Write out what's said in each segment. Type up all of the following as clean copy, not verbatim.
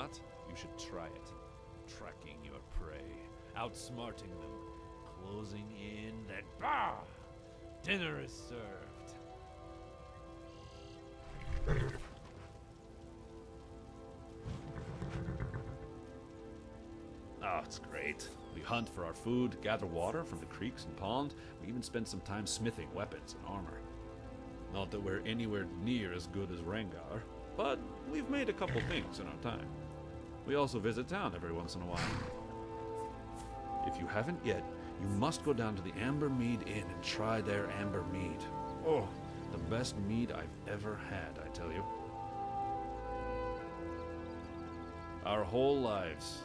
not, you should try it. Tracking your prey, outsmarting them, closing in, then bah! Dinner is served. Oh, it's great. We hunt for our food, gather water from the creeks and pond. We even spend some time smithing weapons and armor. Not that we're anywhere near as good as Rengar, but we've made a couple things in our time. We also visit town every once in a while. If you haven't yet, you must go down to the Amber Mead Inn and try their amber mead. Oh, the best mead I've ever had, I tell you. Our whole lives,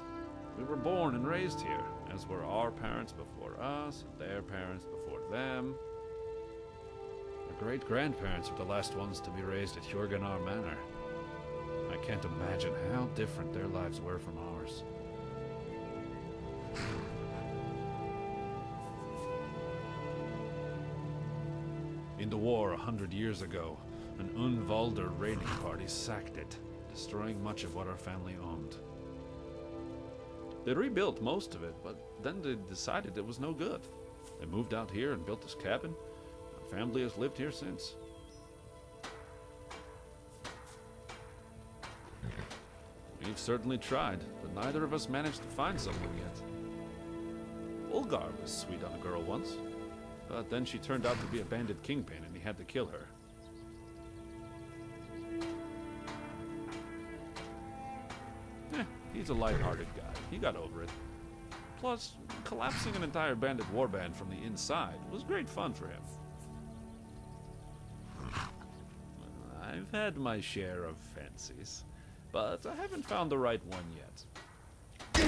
we were born and raised here, as were our parents before us, and their parents before them. Our great-grandparents were the last ones to be raised at Hjorgunnar Manor. I can't imagine how different their lives were from ours. In the war 100 years ago, an Unvalder raiding party sacked it, destroying much of what our family owned. They rebuilt most of it, but then they decided it was no good. They moved out here and built this cabin. Our family has lived here since. We've certainly tried, but neither of us managed to find someone yet. Ulgar was sweet on a girl once, but then she turned out to be a bandit kingpin and he had to kill her. He's a light-hearted guy. He got over it. Plus, collapsing an entire bandit warband from the inside was great fun for him. I've had my share of fancies, but I haven't found the right one yet.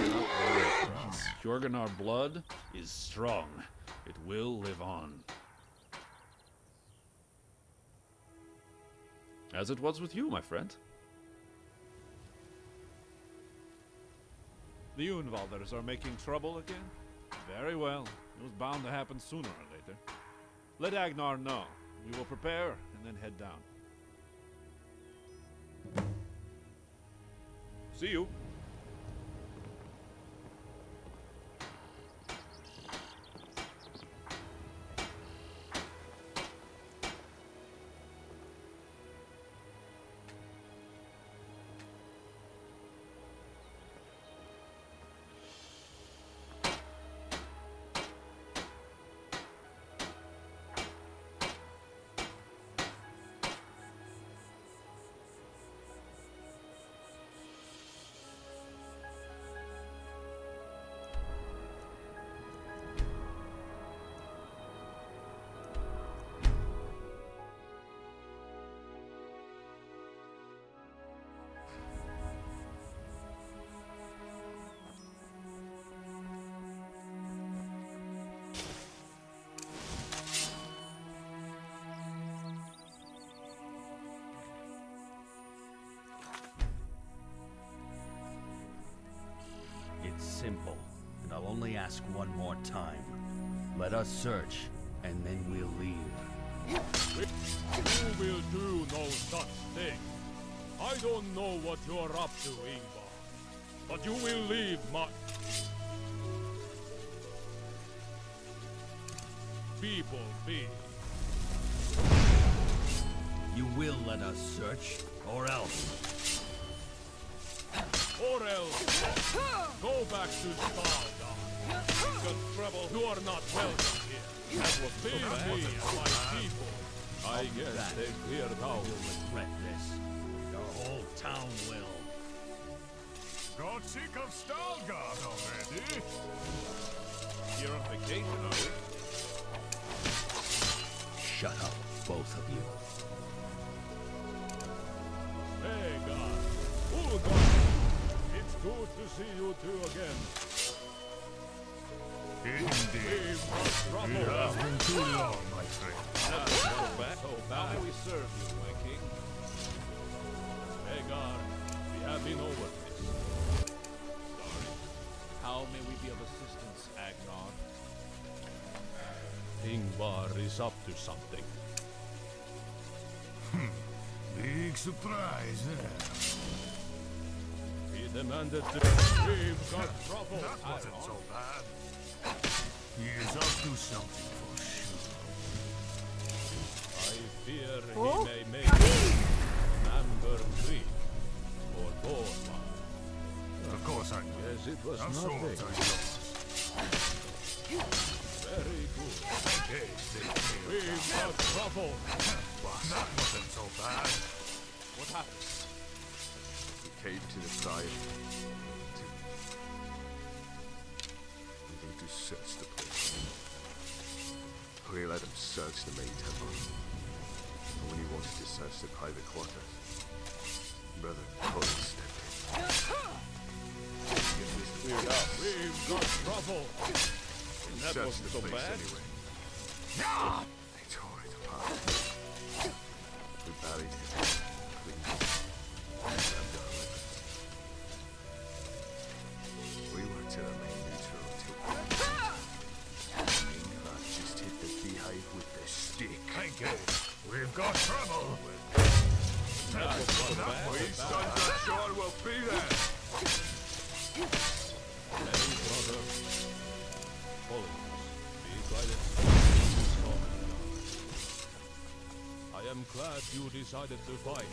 Not worried for us. Hjorgunnar blood is strong. It will live on. As it was with you, my friend. The Unvalders are making trouble again? Very well. It was bound to happen sooner or later. Let Agnar know. We will prepare and then head down. See you. It's simple, and I'll only ask one more time. Let us search, and then we'll leave. You will do no such thing. I don't know what you're up to, Ingvar, but you will leave my people be. You will let us search, or else. Or else, go back to Falskaar. Good trouble, you are not welcome here. That was me and my people. I guess they cleared out. You'll regret this. Your whole town will. Got sick of Stalgard already? You're on vacation, are you? Shut up, both of you. Hey, God. Ulgar. It's good to see you two again. Indeed. It has been too long, my friend. So how may we serve you, my king? Hagar, we have been over this. Sorry. How may we be of assistance, Agnar? Ingvar is up to something. Big surprise, eh? It demanded to... We've got trouble. That wasn't so bad. He is up to something for sure. I fear he may make Amber Creek or Borvald. Of course I know. Yes, it was Our nothing. swords are yours. Very good. Okay, We've got trouble. that wasn't so bad. What happened? We came to the fire. We need to search the place. We let him search the main temple. And when he wanted to search the private quarters, Brother Cody stepped in. Get this cleared up. We've got trouble. We That searched wasn't the so place bad. anyway. They tore it apart. We buried him. Cleaned him. And grabbed our weapons. We went to the main neutral until Ingvar just hit the beehive with the stick. Thank you. We've got trouble. That wasn't so bad. We sons are sure will be there. Hey, brother. Holiness, be guided. I am glad you decided to fight.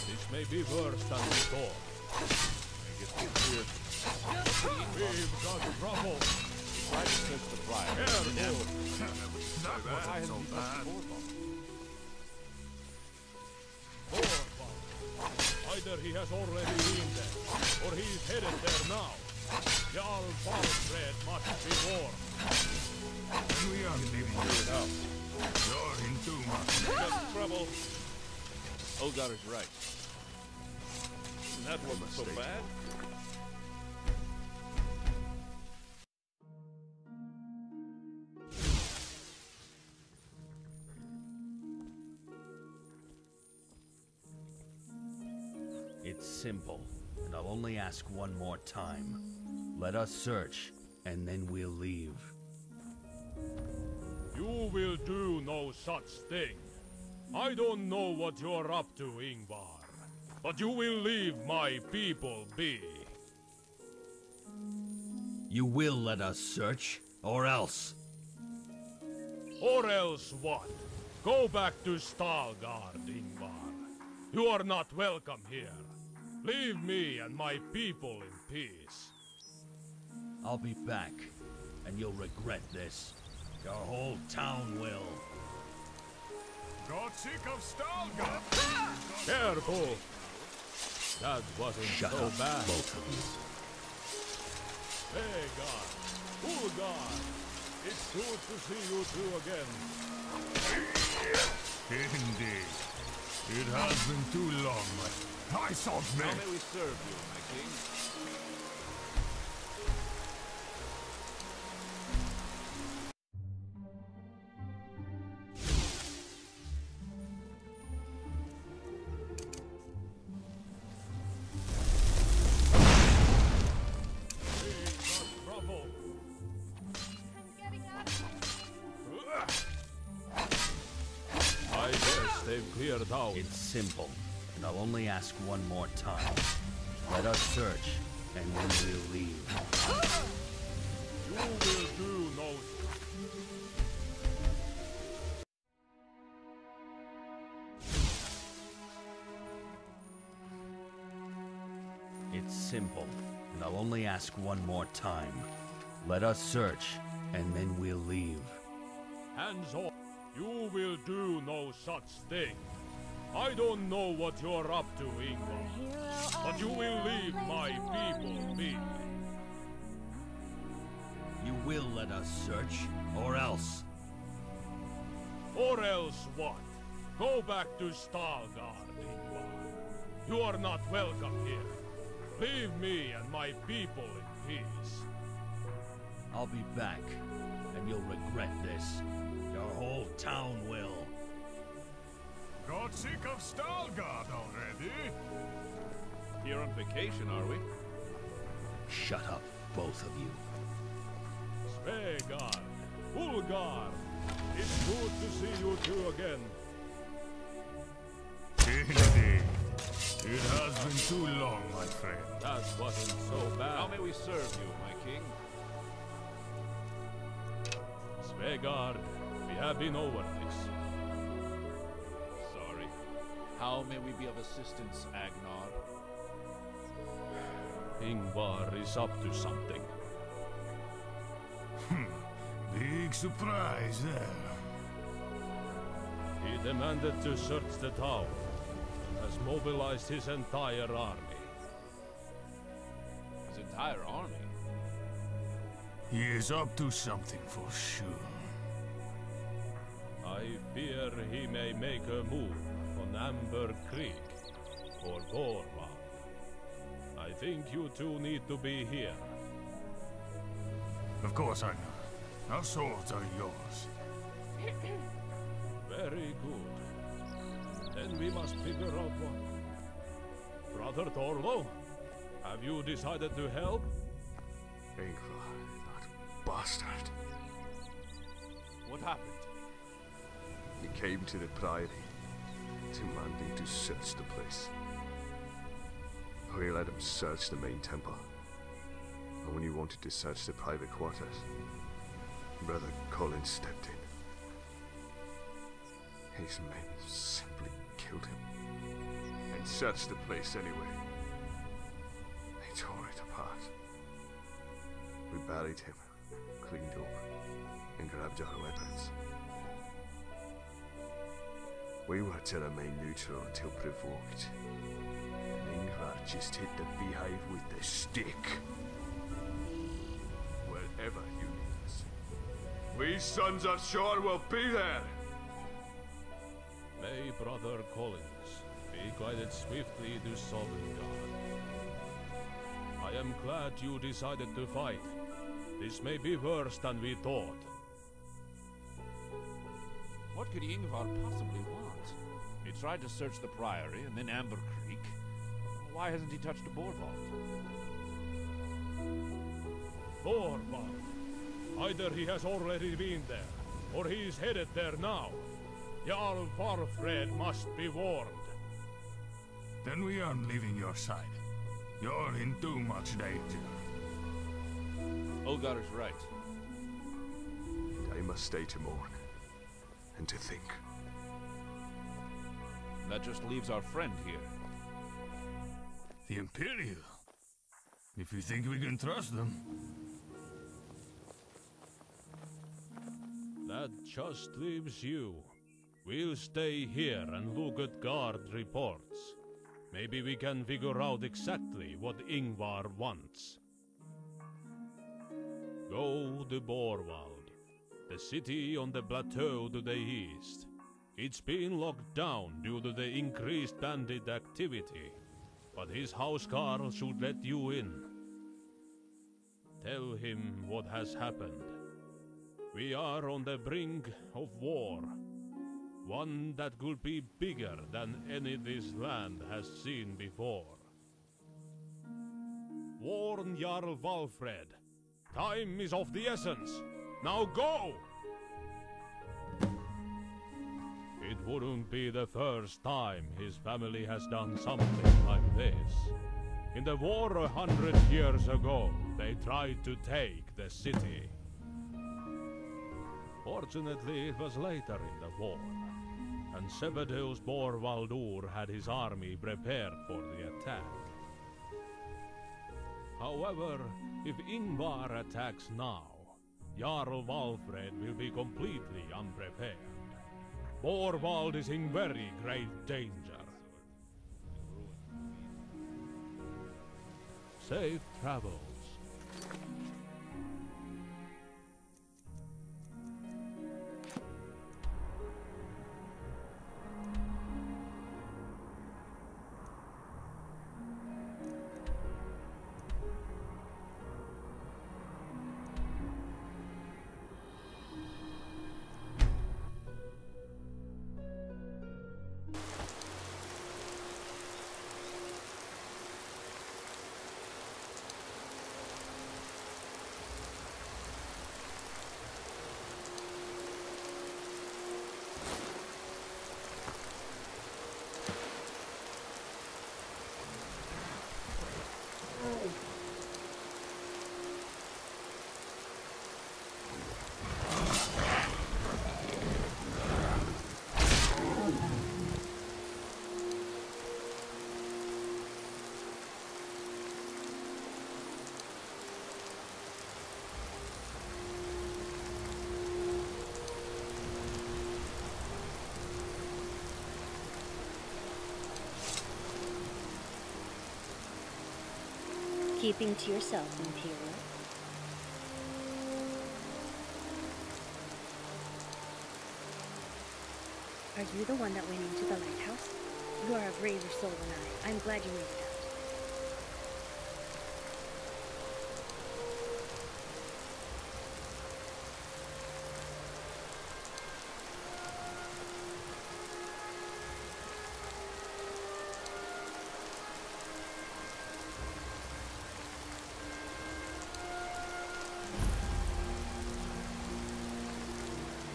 This may be worse than we thought. We've got trouble. Try to search the fire. Careful. That wasn't so bad. Borvald. Either he has already been there, or he's headed there now. Jarl Valfred must be warned. And we are leaving you out. You're in too much. Got trouble. Ulgar is right. That wasn't so bad. It's simple, and I'll only ask one more time. Let us search, and then we'll leave. You will do no such thing. I don't know what you're up to, Ingvar, but you will leave my people be. You will let us search, or else. Or else what? Go back to Stalgard, Ingvar. You are not welcome here. Leave me and my people in peace. I'll be back, and you'll regret this. Your whole town will. Got sick of Stalgard. Careful! That wasn't Shut so up, bad. both of you. Hey, God. Hjorgunnar. It's good to see you two again. Indeed. It has been too long. I saw me. How may we serve you, my king? We've got trouble. I guess they've cleared out. It's simple, and I'll only ask one more time. Let us search, and then we'll leave. You will do no... It's simple, and I'll only ask one more time. Let us search, and then we'll leave. Hands off. You will do no such thing. I don't know what you're up to, Ingvar, but you will leave my people be. You will let us search, or else. Or else what? Go back to Stalgard, Ingvar. You are not welcome here. Leave me and my people in peace. I'll be back, and you'll regret this. Your whole town will. Got sick of Stalgard already? Here on vacation, are we? Shut up, both of you. Svegar, Hjorgunnar, it's good to see you two again. Indeed. It has been too long, my friend. That wasn't so bad. How may we serve you, my king? Svegard, we have been over this. Sorry. How may we be of assistance, Agnar? Ingvar is up to something. Big surprise there. He demanded to search the tower and has mobilized his entire army. His entire army? He is up to something for sure. I fear he may make a move on Amber Creek or Borvald. I think you two need to be here. Of course I know. Our swords are yours. Very good. Then we must figure out what. Brother Torlo, have you decided to help? Ingvar, that bastard. What happened? He came to the Priory, demanding to search the place. We let him search the main temple. And when he wanted to search the private quarters, Brother Colin stepped in. His men simply killed him. And searched the place anyway. They tore it apart. We buried him, cleaned up, and grabbed our weapons. We were to remain neutral until provoked. And Ingvar just hit the beehive with the stick. Wherever you need us, we sons of Shore will be there! May Brother Collins be guided swiftly to Sovngarde. I am glad you decided to fight. This may be worse than we thought. What could Ingvar possibly want? He tried to search the Priory and then Amber Creek. Why hasn't he touched Borvald? Borvald! Either he has already been there, or he is headed there now. Jarl Valfred must be warned. Then we aren't leaving your side. You're in too much danger. Olgar is right. I must stay to mourn. And to think. That just leaves our friend here. The Imperial. If you think we can trust them. That just leaves you. We'll stay here and look at guard reports. Maybe we can figure out exactly what Ingvar wants. Go to Borvald, the city on the plateau to the east. It's been locked down due to the increased bandit activity, but his Falskaar should let you in. Tell him what has happened. We are on the brink of war. One that could be bigger than any this land has seen before. Warn Jarl Valfred. Time is of the essence. Now go! It wouldn't be the first time his family has done something like this. In the war 100 years ago, they tried to take the city. Fortunately, it was later in the war, and Sebedeus Borvaldur had his army prepared for the attack. However, if Ingvar attacks now, Jarl Valfred will be completely unprepared. Borvald is in very great danger. Safe travels. Keeping to yourself, Imperial. Are you the one that went into the lighthouse? You are a braver soul than I. I'm glad you made it out.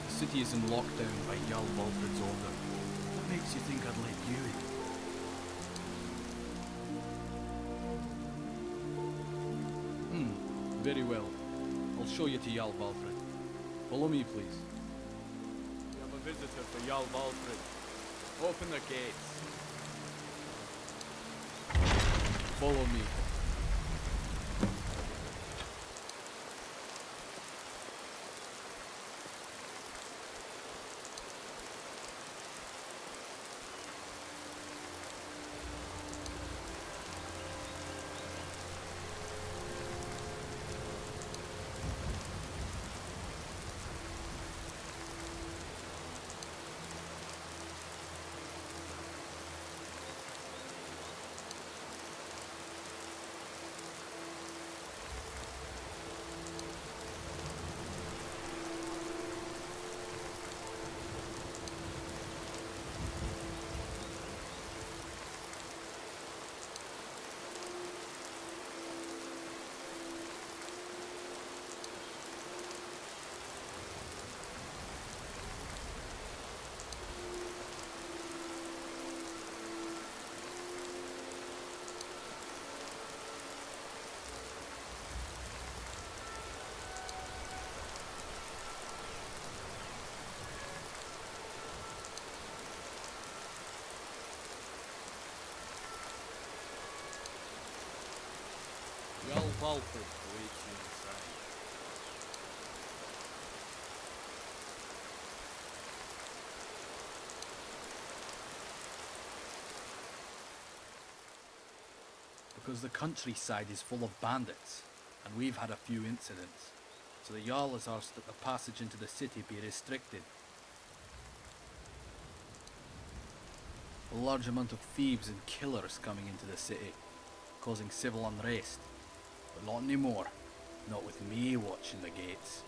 The city is in lockdown by Jarl Valfred's order. What makes you think I'd let you in? Very well. I'll show you to Jarl Valfred. Follow me, please. We have a visitor for Jarl Valfred. Open the gates. Follow me. Jarl Valfred waits you inside. Because the countryside is full of bandits, and we've had a few incidents. So the Jarl has asked that the passage into the city be restricted. A large amount of thieves and killers coming into the city, causing civil unrest. But not anymore. Not with me watching the gates.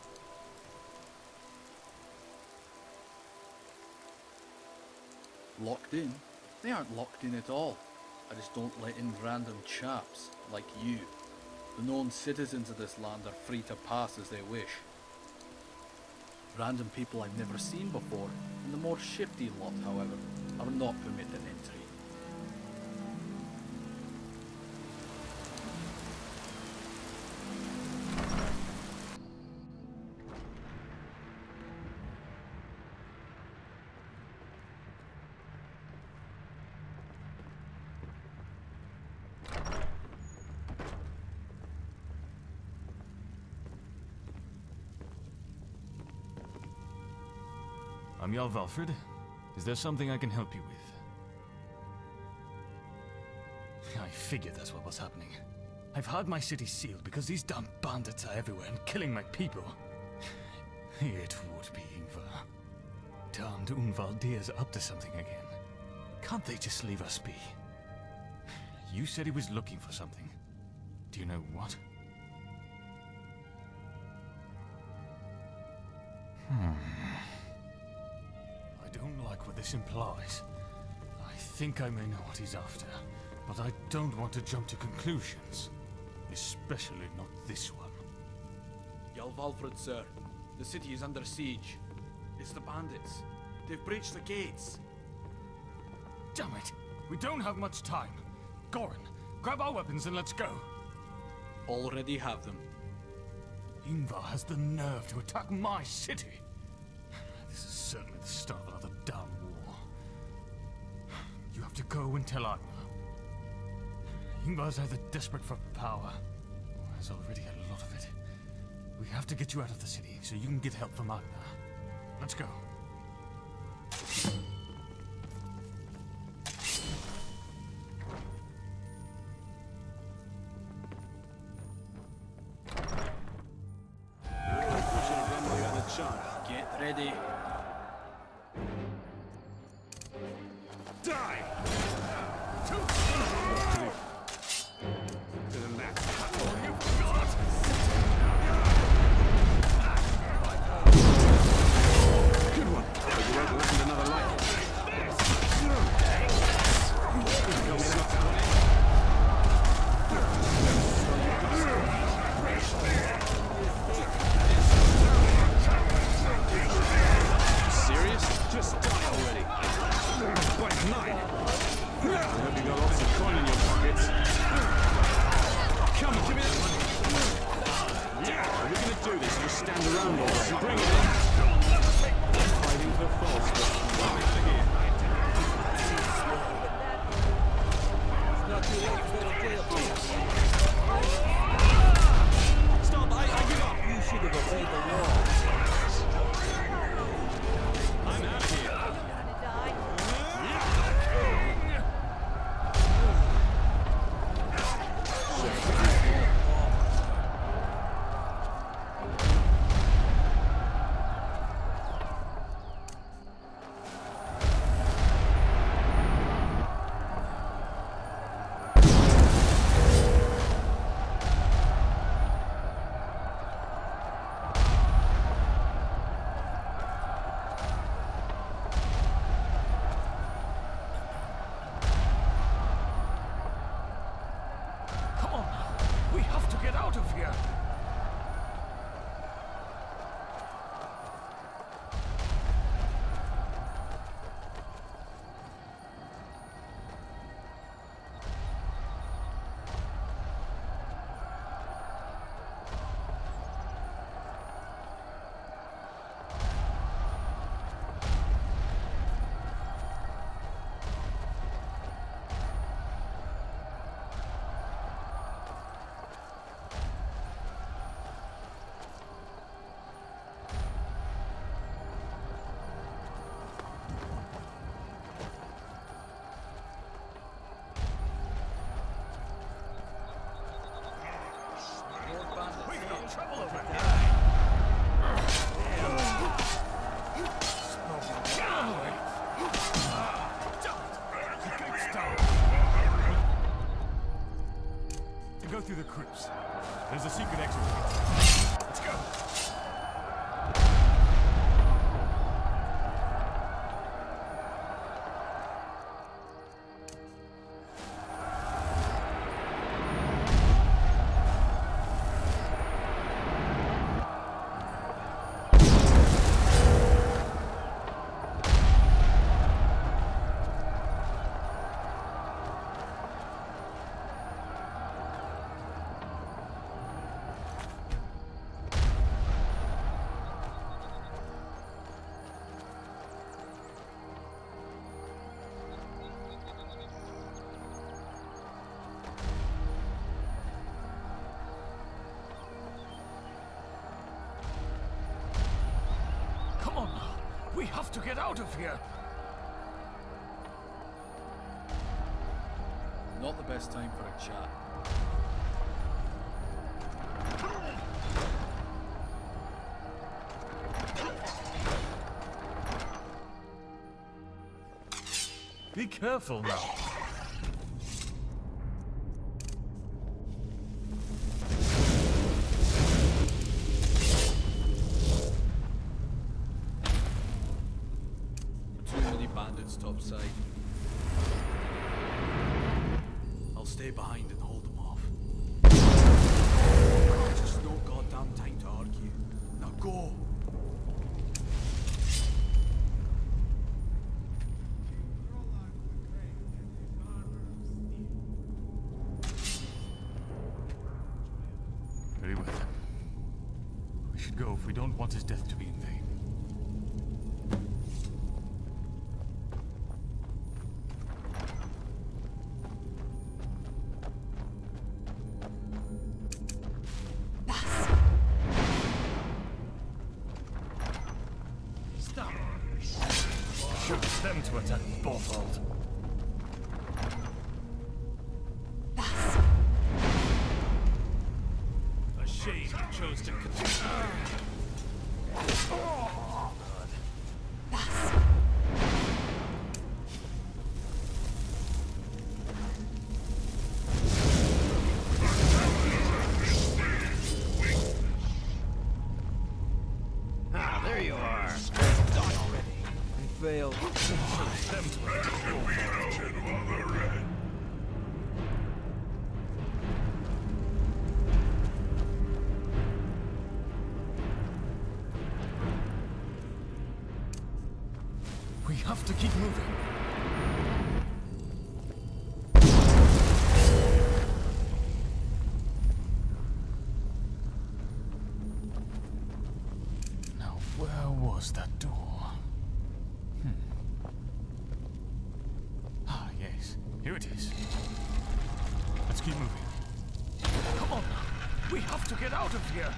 Locked in? They aren't locked in at all. I just don't let in random chaps, like you. The known citizens of this land are free to pass as they wish. Random people I've never seen before, and the more shifty lot, however, are not permitted entry. I'm Jarl Valfred. Is there something I can help you with? I figured that's what was happening. I've had my city sealed because these damn bandits are everywhere and killing my people. It would be Ingvar. Damned Unvaldir's up to something again. Can't they just leave us be? You said he was looking for something. Do you know what? I don't like what this implies. I think I may know what he's after, but I don't want to jump to conclusions. Especially not this one. Jarl Valfred, sir. The city is under siege. It's the bandits. They've breached the gates. Damn it! We don't have much time. Goran, grab our weapons and let's go. Already have them. Ingvar has the nerve to attack my city. This is certainly the start of another damn war. You have to go and tell Agnar. Ingvar's either desperate for power, or has already had a lot of it. We have to get you out of the city so you can get help from Agnar. Let's go. ready. Die! To the left. That's all you've got! Good one. But you won't listen to another light. Serious? Just die already. Point 9. I hope you got lots of coin in your pockets. Come on, give me that money. Yeah, we're gonna do this. You stand around all right. Bring it in. Fighting for Falskaar. It's not too late for a jail. Stop, I give up. You should have obeyed the law. I'm out of here. Go through the crypts. There's a secret exit. Let's go. We have to get out of here! Not the best time for a chat. Be careful now. Bandits topside. I'll stay behind and hold them off. Just no goddamn time to argue. Now go! Very well. We should go if we don't want his death to be in vain. Them to attack Borvald. A shame you chose to continue. them to Borvald. We have to keep moving. Now, where was that door? Ah, yes. Here it is. Let's keep moving. Come on now. We have to get out of here.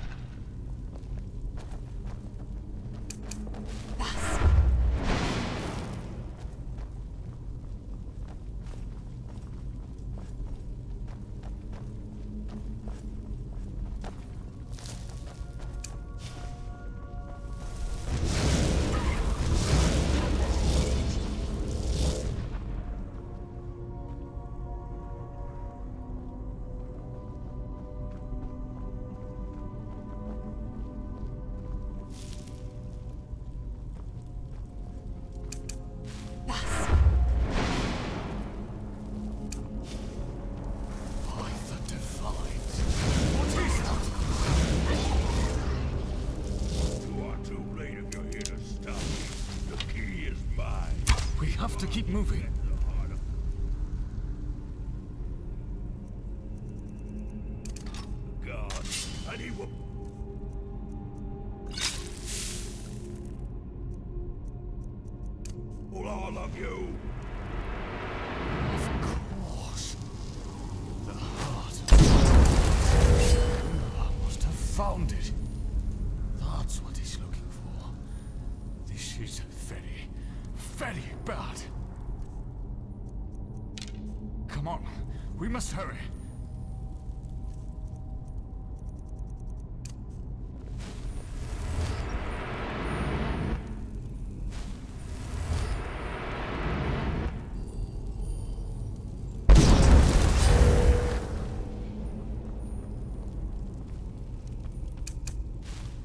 Have to keep moving. God, and he will. Well, all of you. Of course. The heart. I must have found it. That's what he's looking for. This is very, very bad. Come on, we must hurry.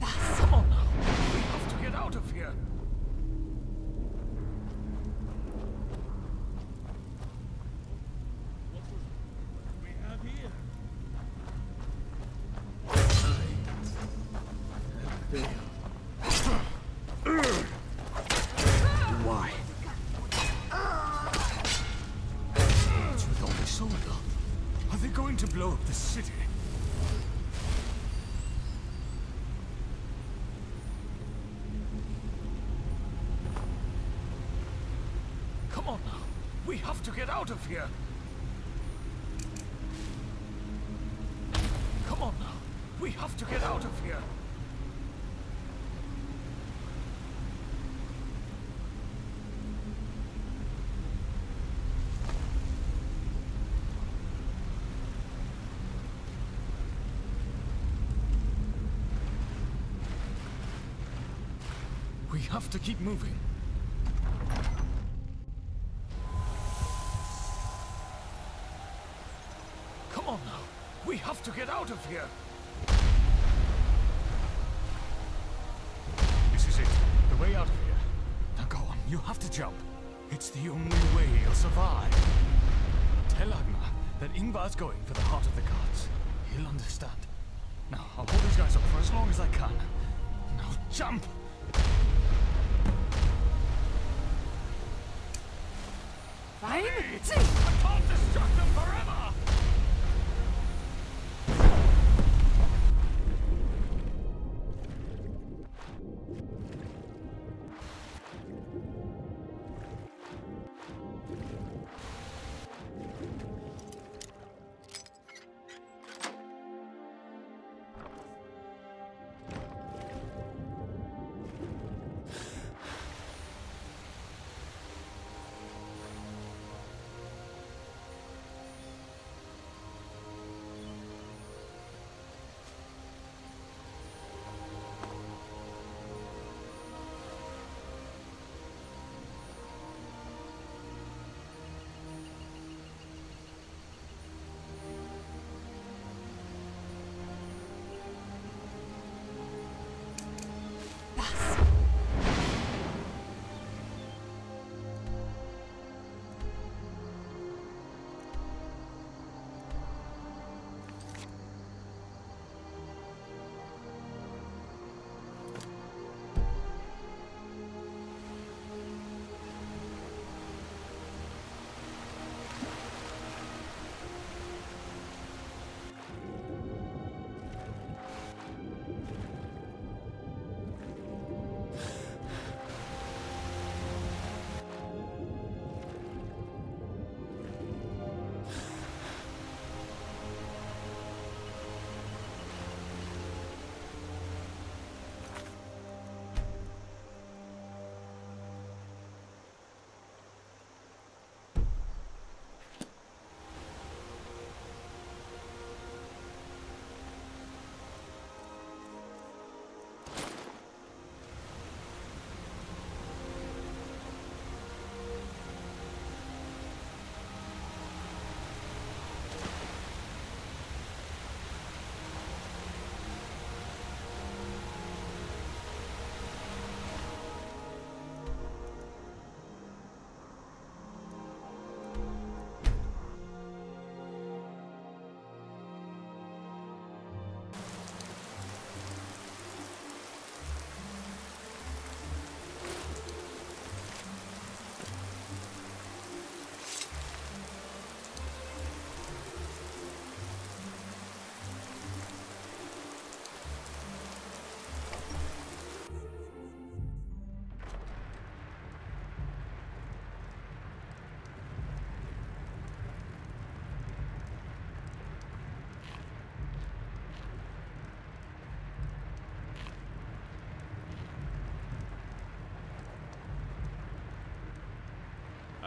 Come on now, we have to get out of here. Why? What's with all this soldier? Are they going to blow up the city? Come on now. We have to get out of here. Come on now. We have to get out of here. We have to keep moving. Come on now. We have to get out of here. This is it. The way out of here. Now go on. You have to jump. It's the only way you'll survive. Tell Agnar that Ingvar's going for the heart of the gods. He'll understand. Now, I'll hold these guys up for as long as I can. Now, jump! Fine. I can't distract them forever!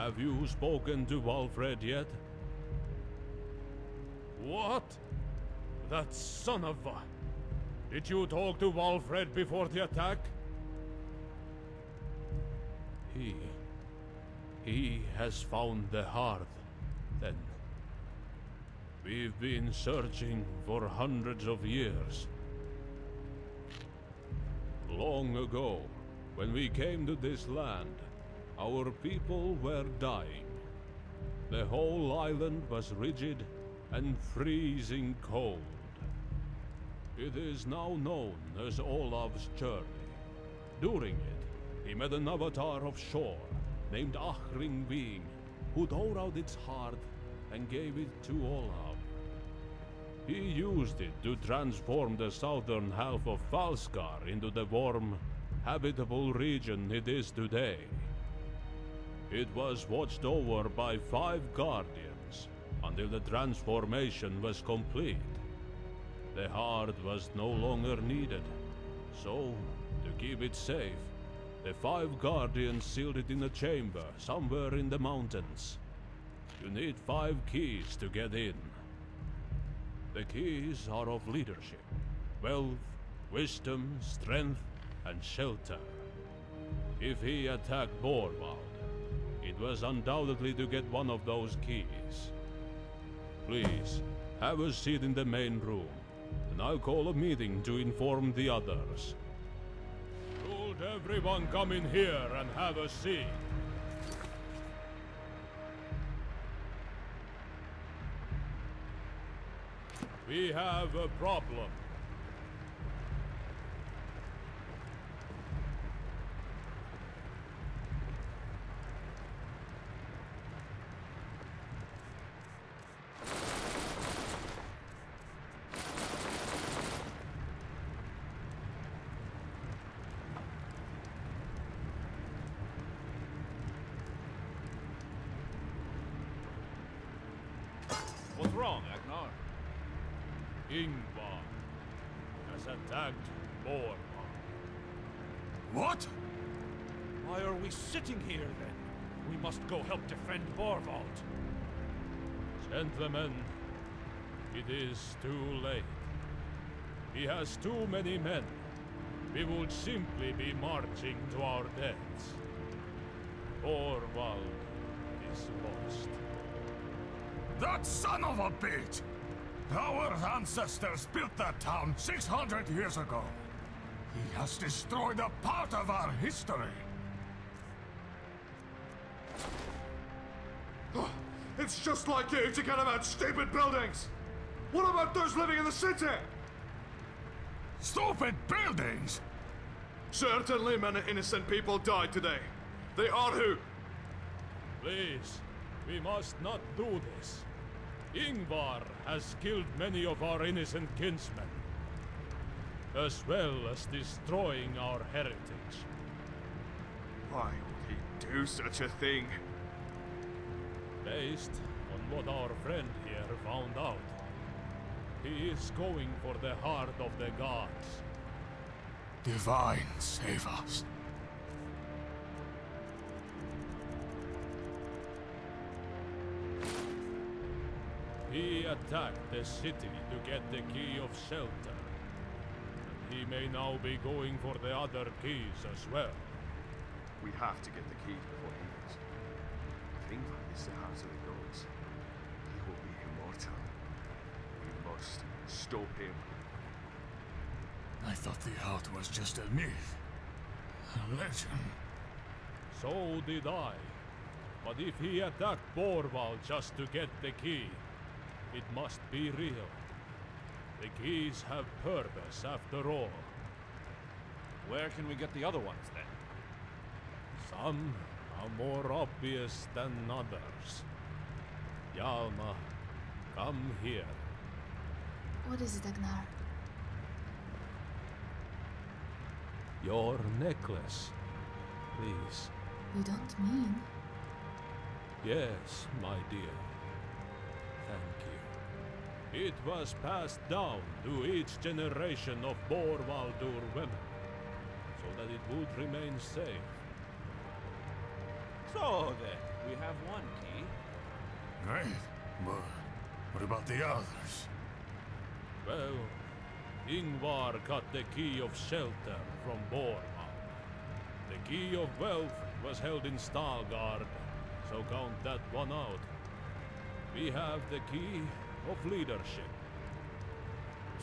Have you spoken to Valfred yet? What? That son of a... Did you talk to Valfred before the attack? He has found the hearth, then. We've been searching for hundreds of years. Long ago, when we came to this land, our people were dying. The whole island was rigid and freezing cold. It is now known as Olaf's journey. During it, he met an avatar of shore named Ahring Being, who tore out its heart and gave it to Olaf. He used it to transform the southern half of Falskaar into the warm, habitable region it is today. It was watched over by 5 guardians until the transformation was complete. The heart was no longer needed, so, to keep it safe, the 5 guardians sealed it in a chamber somewhere in the mountains. You need 5 keys to get in. The keys are of leadership, wealth, wisdom, strength, and shelter. If he attacked Borvald, it was undoubtedly to get one of those keys. Please, have a seat in the main room, and I'll call a meeting to inform the others. Should everyone come in here and have a seat? We have a problem. What's wrong, Agnar? Ingvar has attacked Borvald. What? Why are we sitting here then? We must go help defend Borvald. Gentlemen, it is too late. He has too many men. We would simply be marching to our deaths. Borvald is lost. That son of a bitch! Our ancestors built that town 600 years ago. He has destroyed a part of our history. It's just like you to get about stupid buildings! What about those living in the city? Stupid buildings? Certainly many innocent people died today. They are who? Please, we must not do this. Ingvar has killed many of our innocent kinsmen, as well as destroying our heritage. Why would he do such a thing? Based on what our friend here found out, he is going for the heart of the gods. Divine save us. He attacked the city to get the key of shelter. And he may now be going for the other keys as well. We have to get the keys before he does. If Ingvar is the heart of the gods, he will be immortal. We must stop him. I thought the heart was just a myth. A legend. So did I. But if he attacked Borvald just to get the key, it must be real. The keys have purpose after all. Where can we get the other ones then? Some are more obvious than others. Hjalmar, come here. What is it, Agnar? Your necklace, please. You don't mean? Yes, my dear. Thank you. It was passed down to each generation of Borvaldur women, so that it would remain safe. So then, We have one key. Right, but what about the others? Well, Ingvar got the key of shelter from Borvald. The key of wealth was held in Stalgard, so count that one out. We have the key of leadership.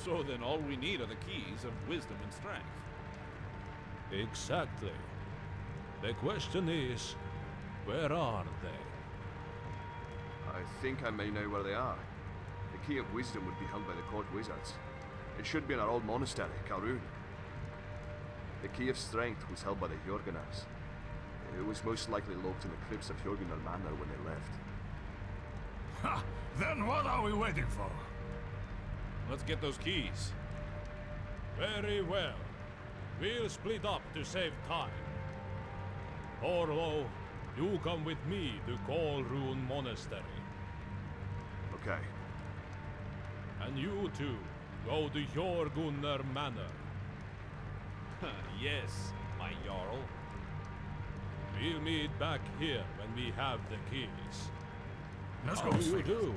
So then all we need are the keys of wisdom and strength. Exactly. The question is, where are they? I think I may know where they are. The key of wisdom would be held by the court wizards. It should be in our old monastery, Kalrun. The key of strength was held by the Hjorgunnars. It was most likely locked in the crypts of Hjorgunnar Manor when they left. Ha! Then what are we waiting for? Let's get those keys. Very well. We'll split up to save time. Orlo, you come with me to Kolrun Monastery. Okay. And you two, go to Hjorgunnar Manor. Yes, my Jarl. We'll meet back here when we have the keys. Let's How go, do you Svend. do?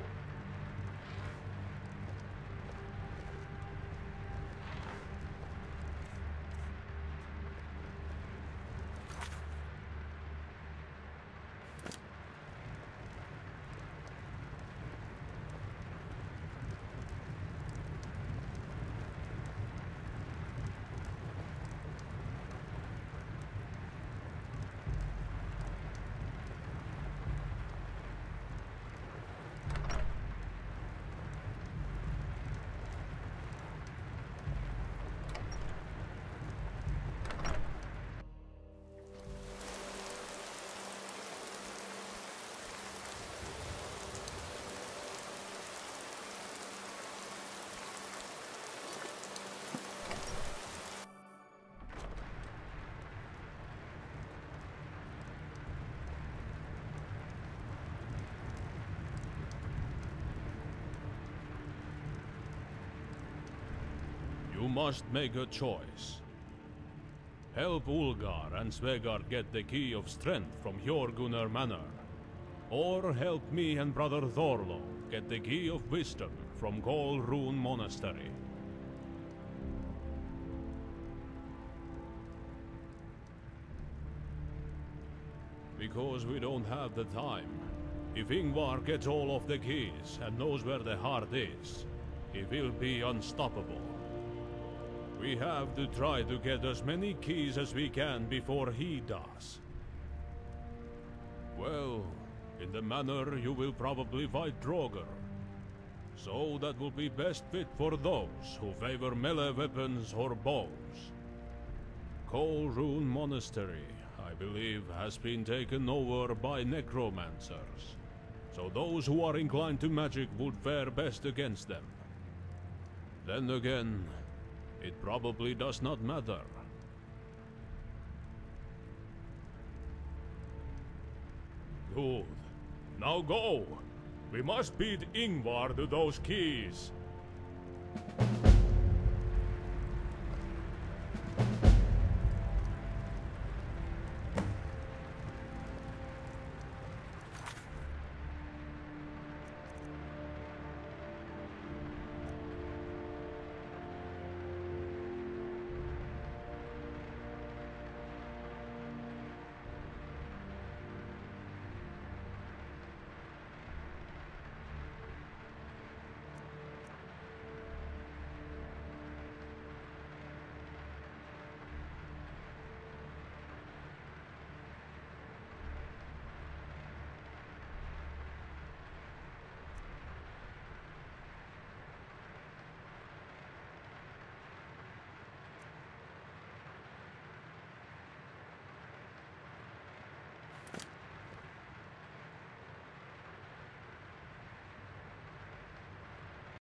You must make a choice. Help Ulgar and Svegard get the key of strength from Hjorgunnar Manor. Or help me and brother Thorlo get the key of wisdom from Kolrun Monastery. Because we don't have the time. If Ingvar gets all of the keys and knows where the heart is, he will be unstoppable. We have to try to get as many keys as we can before he does. Well, in the manor you will probably fight Draugr. So that will be best fit for those who favor melee weapons or bows. Kolrun Monastery, I believe, has been taken over by necromancers. So those who are inclined to magic would fare best against them. Then again, it probably does not matter. Good. Now go! We must beat Ingvar to those keys.